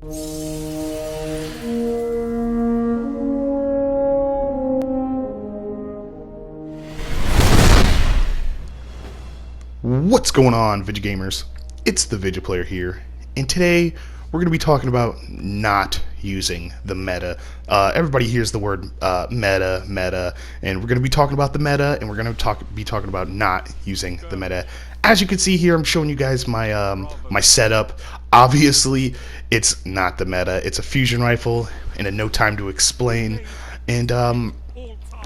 What's going on, ViJa Gamers? It's the ViJaPlayer here, and today we're going to be talking about not using the meta. Everybody hears the word meta, and we're going to be talking about the meta, and we're going to be talking about not using the meta. As you can see here, I'm showing you guys my my setup. Obviously, it's not the meta. It's a fusion rifle in a no time to explain, and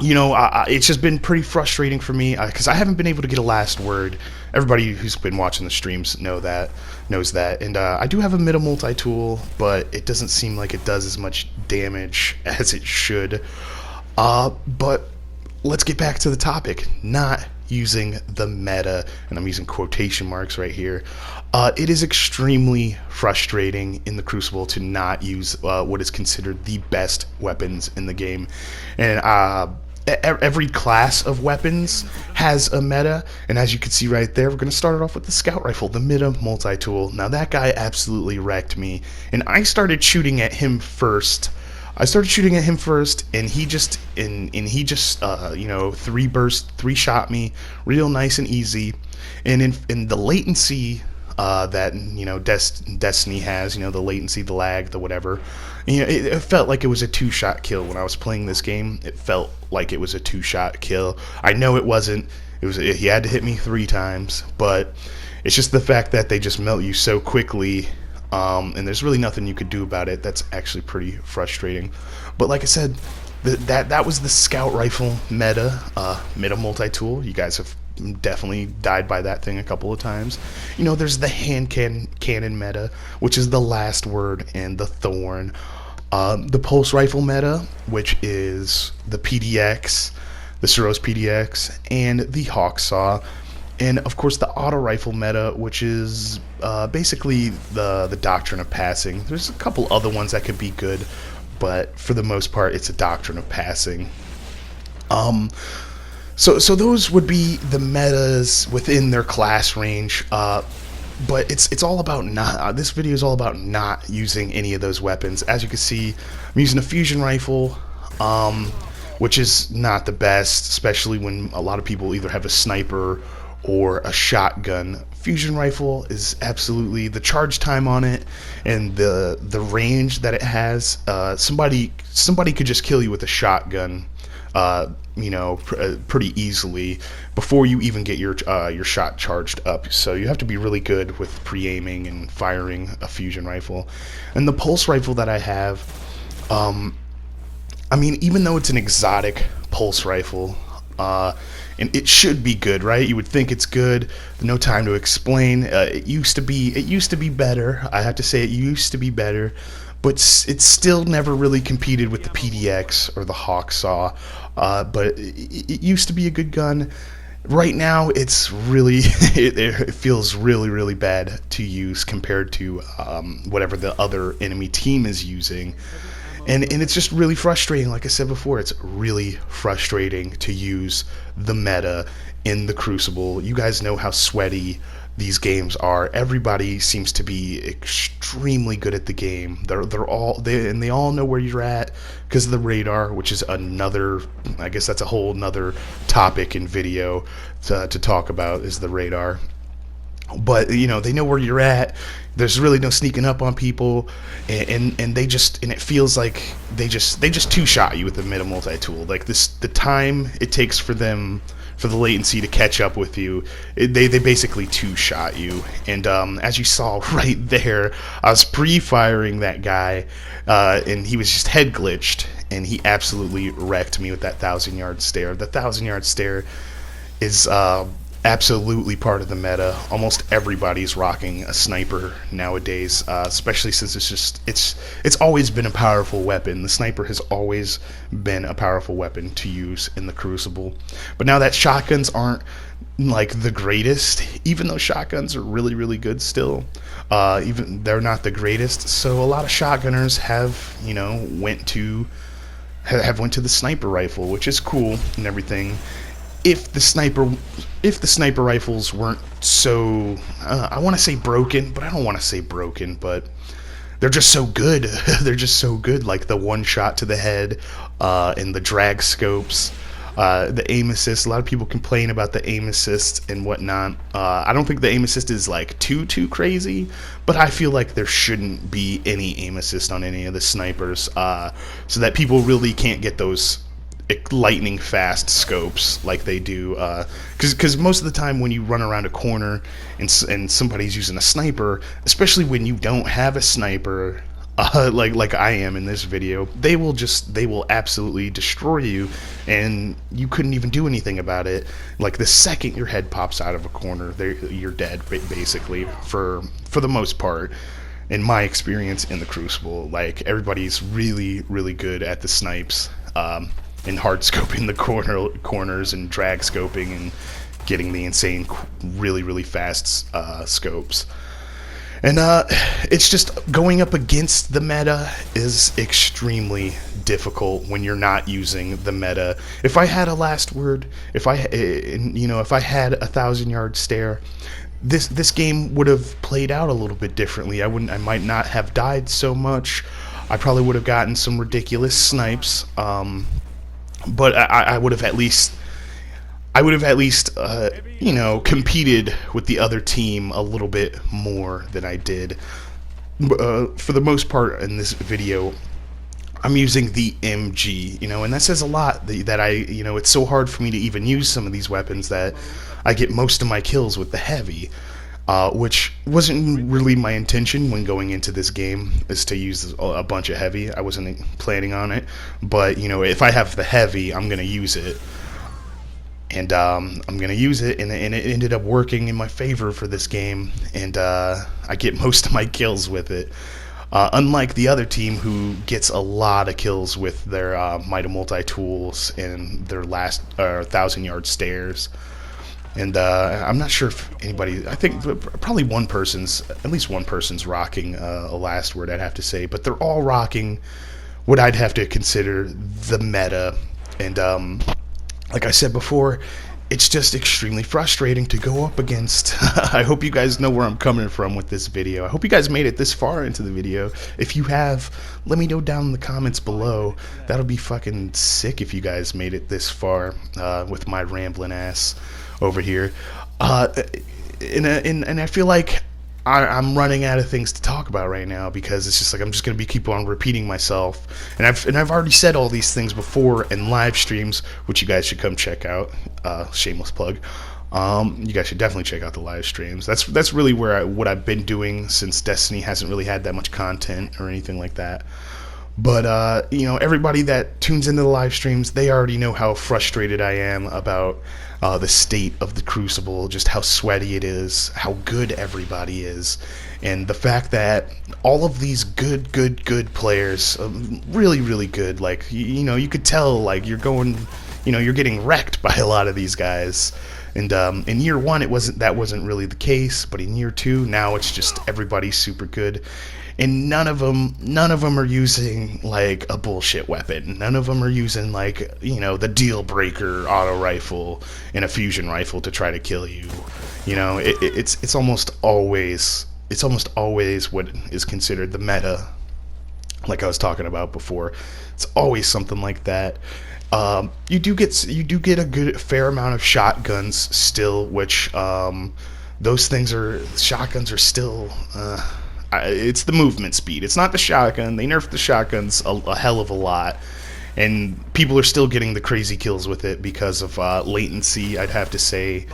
you know, it's just been pretty frustrating for me because I haven't been able to get a last word. Everybody who's been watching the streams knows that, and I do have a meta multi-tool, but it doesn't seem like it does as much damage as it should. But let's get back to the topic: not using the meta, and I'm using quotation marks right here. It is extremely frustrating in the Crucible to not use what is considered the best weapons in the game, and every class of weapons has a meta, and as you can see right there, we're going to start it off with the scout rifle, the meta multi-tool. Now that guy absolutely wrecked me, and I started shooting at him first. And he just you know, three shot me real nice and easy. And in the latency that, you know, Destiny has, you know, the latency, the lag, the whatever, you know, it felt like it was a two-shot kill when I was playing this game. It felt like it was a two-shot kill. I know it wasn't. He had to hit me 3 times, but it's just the fact that they just melt you so quickly, and there's really nothing you could do about it. That's actually pretty frustrating. But like I said, that was the scout rifle meta multi-tool. You guys have definitely died by that thing a couple of times. You know, there's the hand cannon meta, which is the last word and the thorn. The pulse rifle meta, which is the PDX, the Suros PDX, and the Hawksaw. And of course the auto rifle meta, which is basically the doctrine of passing. There's a couple other ones that could be good, but for the most part it's a doctrine of passing. So those would be the metas within their class range, but it's all about not. This video is all about not using any of those weapons. As you can see, I'm using a fusion rifle, which is not the best, especially when a lot of people either have a sniper or a shotgun. Fusion rifle is absolutely, the charge time on it and the range that it has. Somebody could just kill you with a shotgun, you know, pretty easily before you even get your shot charged up. So you have to be really good with pre-aiming and firing a fusion rifle. And the pulse rifle that I have, I mean, even though it's an exotic pulse rifle, and it should be good, right? You would think it's good. No time to explain. It used to be better. I have to say, it used to be better, but it still never really competed with the PDX or the Hawksaw. But it used to be a good gun. Right now, it's really it feels really bad to use compared to whatever the other enemy team is using. And it's just really frustrating. Like I said before, it's really frustrating to use the meta in the Crucible. You guys know how sweaty these games are. Everybody seems to be extremely good at the game. They all know where you're at because of the radar, which is another, I guess that's a whole nother topic in video to talk about, is the radar. But you know, they know where you're at. There's really no sneaking up on people, and it feels like they just two-shot you with the meta multi-tool. Like the time it takes for the latency to catch up with you, they basically two-shot you. And as you saw right there, I was pre-firing that guy, and he was just head glitched, and he absolutely wrecked me with that 1,000-yard stare. The 1,000-yard stare is absolutely part of the meta. Almost everybody's rocking a sniper nowadays, especially since it's always been a powerful weapon. The sniper has always been a powerful weapon to use in the Crucible. But now that shotguns aren't like the greatest, even though shotguns are really good still, even they're not the greatest. So a lot of shotgunners have, you know, went to the sniper rifle, which is cool and everything. If the sniper rifles weren't so, I want to say broken, but I don't want to say broken, but they're just so good. They're just so good. Like the one shot to the head, and the drag scopes, the aim assist. A lot of people complain about the aim assist and whatnot. I don't think the aim assist is like too crazy, but I feel like there shouldn't be any aim assist on any of the snipers, so that people really can't get those lightning fast scopes like they do, because most of the time when you run around a corner and somebody's using a sniper, especially when you don't have a sniper, like I am in this video, they will absolutely destroy you, and you couldn't even do anything about it. Like the second your head pops out of a corner, you're dead basically, for the most part. In my experience in the Crucible, like everybody's really good at the snipes, and hard scoping the corners and drag scoping and getting the insane really fast scopes. And it's just going up against the meta is extremely difficult when you're not using the meta. If I had a last word, if I had a 1,000-yard stare, this game would have played out a little bit differently. I might not have died so much. I probably would have gotten some ridiculous snipes. But I would have at least, competed with the other team a little bit more than I did. For the most part in this video, I'm using the MG, and that says a lot that it's so hard for me to even use some of these weapons that I get most of my kills with the heavy. Which wasn't really my intention when going into this game, is to use a bunch of heavy. I wasn't planning on it, but if I have the heavy, I'm gonna use it, and I'm gonna use it, and it ended up working in my favor for this game, and I get most of my kills with it. Unlike the other team, who gets a lot of kills with their Might multi-tools and their last 1,000-yard stares. And I'm not sure if anybody, I think probably at least one person's rocking a last word, I'd have to say, but they're all rocking what I'd have to consider the meta. And like I said before, it's just extremely frustrating to go up against. I hope you guys know where I'm coming from with this video. I hope you guys made it this far into the video. If you have, let me know down in the comments below. That'll be fucking sick if you guys made it this far with my rambling ass over here. And I feel like I'm running out of things to talk about right now, because it's just like I'm just gonna keep on repeating myself, and I've already said all these things before in live streams, which you guys should come check out. Shameless plug. You guys should definitely check out the live streams. That's really what I've been doing, since Destiny hasn't really had that much content or anything like that. But everybody that tunes into the live streams, they already know how frustrated I am about the state of the Crucible, just how sweaty it is, how good everybody is, and the fact that all of these good players, really good, like you could tell, like you're getting wrecked by a lot of these guys. And in year one, that wasn't really the case, but in year two, now it's just everybody's super good. And none of them are using like a bullshit weapon. None of them are using like the deal breaker auto rifle and a fusion rifle to try to kill you. It's almost always what is considered the meta, like I was talking about before. It's always something like that. You do get a fair amount of shotguns still, which shotguns are still. It's the movement speed. It's not the shotgun. They nerfed the shotguns a hell of a lot, and people are still getting the crazy kills with it because of latency, I'd have to say,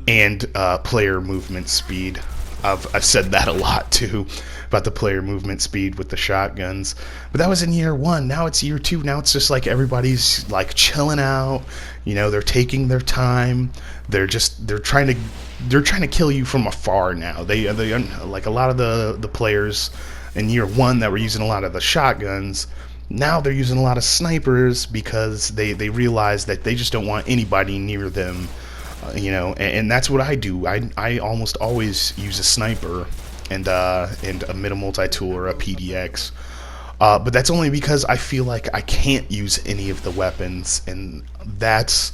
and player movement speed. I've said that a lot too, about the player movement speed with the shotguns. But that was in year one. Now it's year two. Now it's just like everybody's like chilling out. They're taking their time. They're trying to kill you from afar now. They like a lot of the players in year one that were using a lot of the shotguns. Now they're using a lot of snipers, because they realize that they just don't want anybody near them. And that's what I do. I almost always use a sniper and a middle multi-tool or a PDX. But that's only because I feel like I can't use any of the weapons, and that's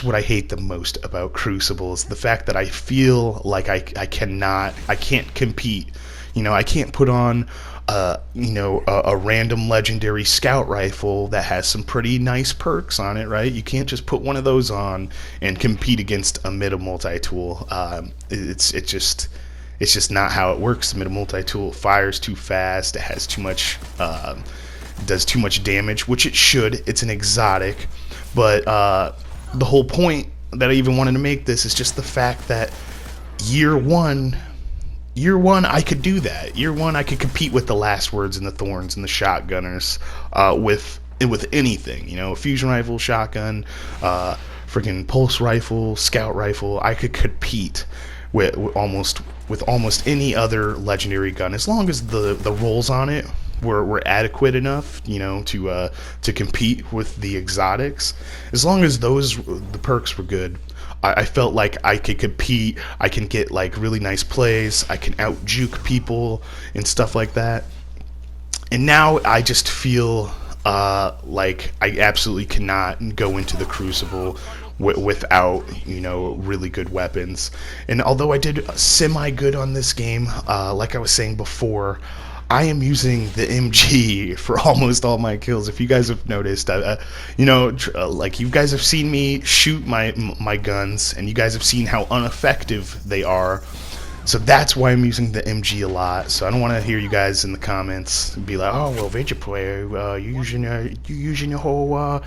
what I hate the most about Crucible, is the fact that I feel like I can't compete. I can't put on a random legendary scout rifle that has some pretty nice perks on it, right? You can't just put one of those on and compete against a meta multi-tool. It's just not how it works. Meta multi-tool fires too fast. It has too much, does too much damage, which it should. It's an exotic, but the whole point that I even wanted to make this is just the fact that year one, I could do that. Year one, I could compete with the Last Words and the Thorns and the Shotgunners with anything. You know, a fusion rifle, shotgun, freaking pulse rifle, scout rifle. I could compete with almost any other legendary gun as long as the rolls on it were adequate enough, you know, to compete with the exotics. As long as the perks were good, I felt like I could compete. I can get like really nice plays. I can out juke people and stuff like that. And now I just feel like I absolutely cannot go into the Crucible without, you know, really good weapons. And although I did semi good on this game, like I was saying before, I am using the MG for almost all my kills. If you guys have noticed, like you guys have seen me shoot my guns, and you guys have seen how ineffective they are. So that's why I'm using the MG a lot. So I don't want to hear you guys in the comments be like, "Oh well, ViJaPlayer, you using your whole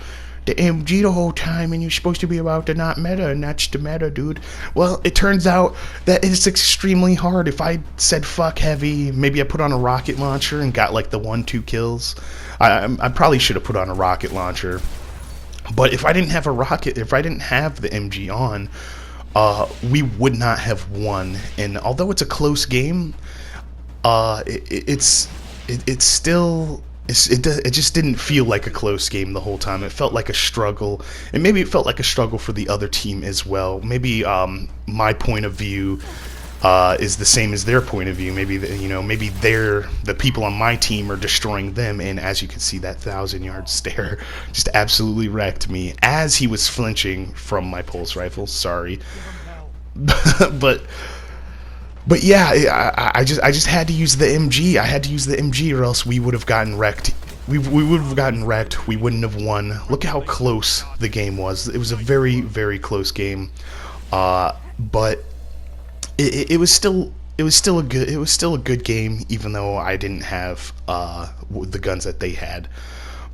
the MG the whole time, and you're supposed to be about the not meta, and that's the meta, dude." Well, it turns out that it's extremely hard. If I said fuck heavy, maybe I put on a rocket launcher and got like the 1-2 kills. I probably should have put on a rocket launcher. But if I didn't have the MG on, we would not have won. And although it's a close game, it just didn't feel like a close game the whole time. It felt like a struggle, and maybe it felt like a struggle for the other team as well. Maybe my point of view is the same as their point of view. Maybe the people on my team are destroying them, and as you can see, that 1,000-yard stare just absolutely wrecked me as he was flinching from my pulse rifle. Sorry, But yeah, I just had to use the MG. I had to use the MG, or else we would have gotten wrecked. We would have gotten wrecked. We wouldn't have won. Look at how close the game was. It was a very, very close game. But it was still a good game, even though I didn't have the guns that they had.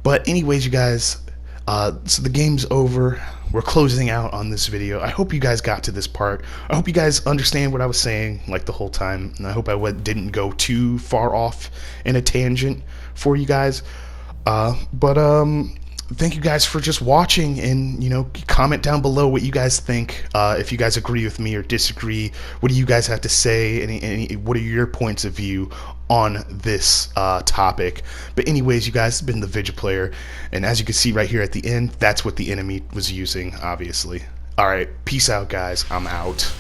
But anyways, you guys, so the game's over. We're closing out on this video. I hope you guys got to this part. I hope you guys understand what I was saying like the whole time, and I hope I didn't go too far off in a tangent for you guys. Thank you guys for just watching, and, you know, comment down below what you guys think. If you guys agree with me or disagree, what do you guys have to say? What are your points of view on this topic? But anyways, you guys, it's been the ViJaPlayer, and as you can see right here at the end, that's what the enemy was using, obviously. Alright, peace out, guys. I'm out.